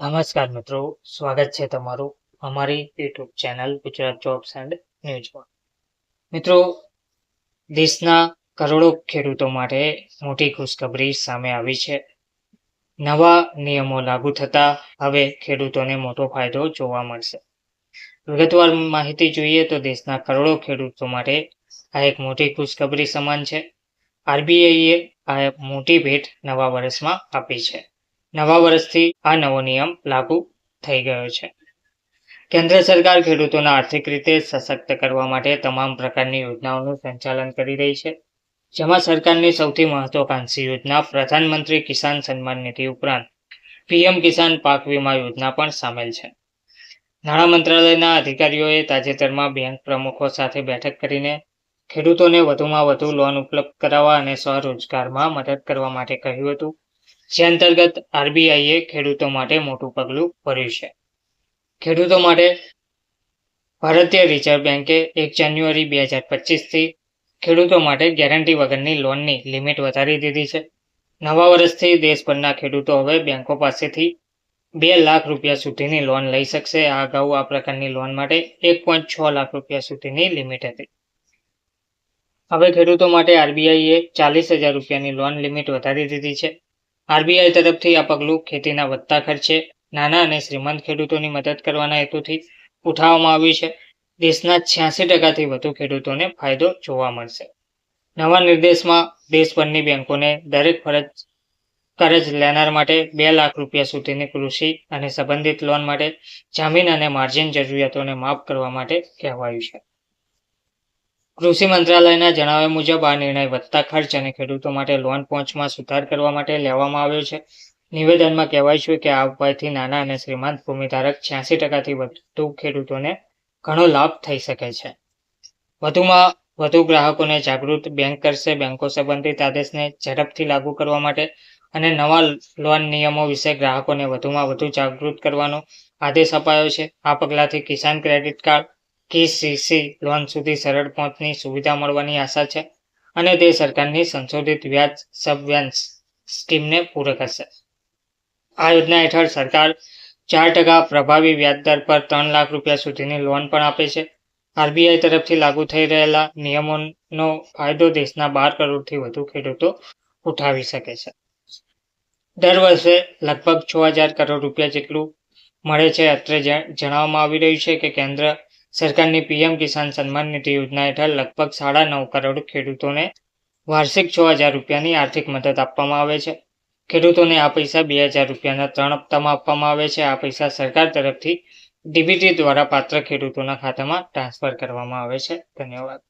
નમસ્કાર મિત્રો, સ્વાગત છે તમારું અમારી YouTube channel Gujarat jobs and ન્યૂઝમાં. મિત્રો, દેશના કરોડો ખેડૂતો માટે મોટી ખુશખબરી સામે આવી છે. નવા નિયમો લાગુ થતા હવે ખેડૂતોને મોટો ફાયદો જોવા મળશે. વિગતવાર માહિતી જોઈએ તો દેશના કરોડો ખેડૂતો માટે આ એક મોટી ખુશખબરી સમાન છે. આરબીઆઈએ આ મોટી ભેટ નવા વર્ષમાં આપી છે. નવા વર્ષથી આ નવો નિયમ લાગુ થઈ ગયો છે. કેન્દ્ર સરકાર ખેડૂતોના આર્થિક રીતે સશક્ત કરવા માટે તમામ પ્રકારની યોજનાઓનું સંચાલન કરી રહી છે, જેમાં સરકારની સૌથી મહત્વાકાંક્ષી યોજના પ્રધાનમંત્રી કિસાન સન્માન નિધિ ઉપરાંત પીએમ કિસાન પાક વીમા યોજના પણ સામેલ છે. નાણાં મંત્રાલયના અધિકારીઓએ તાજેતરમાં બેંક પ્રમુખો સાથે બેઠક કરીને ખેડૂતોને વધુમાં વધુ લોન ઉપલબ્ધ કરાવવા અને સ્વરોજગારમાં મદદ કરવા માટે કહ્યું હતું, જે અંતર્ગત આરબીઆઈએ ખેડૂતો માટે મોટું પગલું ભર્યું છે. ખેડૂતો માટે ભારતીય રિઝર્વ બેન્કે 1 જાન્યુઆરી 2025થી ખેડૂતો માટે ગેરંટી વગરની લોનની લિમિટ વધારી દીધી છે. નવા વર્ષથી દેશભરના ખેડૂતો હવે બેન્કો પાસેથી 2 લાખ રૂપિયા સુધીની લોન લઈ શકશે. આ અગાઉ આ પ્રકારની લોન માટે 1.6 લાખ રૂપિયા સુધીની લિમિટ હતી. હવે ખેડૂતો માટે આરબીઆઈએ 40,000 રૂપિયાની લોન લિમિટ વધારી દીધી છે. આરબીઆઈ તરફથી આ પગલું ખેતીના વધતા ખર્ચે નાના અને શ્રીમંત ખેડૂતોની મદદ કરવાના હેતુથી ઉઠાવવામાં આવ્યું છે. દેશના 86% વધુ ખેડૂતોને ફાયદો જોવા મળશે. નવા નિર્દેશમાં દેશભરની બેંકોને દરેક કરજ લેનાર માટે 2 લાખ રૂપિયા સુધીની કૃષિ અને સંબંધિત લોન માટે જામીન અને માર્જિન જરૂરિયાતોને માફ કરવા માટે કહેવાયું છે. કૃષિ મંત્રાલયના જણાવ્યા મુજબ આ નિર્ણય વધતા ખર્ચ અને ખેડૂતો માટે લોન પહોંચમાં સુધાર કરવા માટે લેવામાં આવ્યો છે. નિવેદનમાં કહેવાય છે કે આ ઉપાયથી નાના અને શ્રીમંત ભૂમિધારક 86%થી વધુ ખેડૂતોને ઘણો લાભ થઈ શકે છે. વધુમાં વધુ ગ્રાહકોને જાગૃત બેંક કરશે. બેંકો સંબંધિત આદેશને ઝડપથી લાગુ કરવા માટે અને નવા લોન નિયમો વિશે ગ્રાહકોને વધુમાં વધુ જાગૃત કરવાનો આદેશ અપાયો છે. આ પગલાંથી કિસાન ક્રેડિટ કાર્ડ કેસીસી લોન સુધી સરળ પહોંચની સુવિધા મળવાની આશા છે અને તે સરકારની સંશોધિત વ્યાજ સબવેન્સ સ્કીમને પૂરક હશે. આ યોજના હેઠળ સરકાર 4% પ્રભાવી વ્યાજદર પર 3 લાખ રૂપિયા સુધીની લોન પણ આપે છે. આરબીઆઈ તરફથી લાગુ થઈ રહેલા નિયમોનો ફાયદો દેશના 12 કરોડથી વધુ ખેડૂતો ઉઠાવી શકે છે. દર વર્ષે લગભગ 6,000 કરોડ રૂપિયા જેટલું મળે છે. અત્રે જણાવવામાં આવી રહ્યું છે કે કેન્દ્ર સરકારની પીએમ કિસાન સન્માન નિધિ યોજના હેઠળ લગભગ 9.5 કરોડ ખેડૂતોને વાર્ષિક 6,000 રૂપિયાની આર્થિક મદદ આપવામાં આવે છે. ખેડૂતોને આ પૈસા 2,000 રૂપિયાના 3 હપ્તામાં આપવામાં આવે છે. આ પૈસા સરકાર તરફથી ડીબીટી દ્વારા પાત્ર ખેડૂતોના ખાતામાં ટ્રાન્સફર કરવામાં આવે છે. ધન્યવાદ.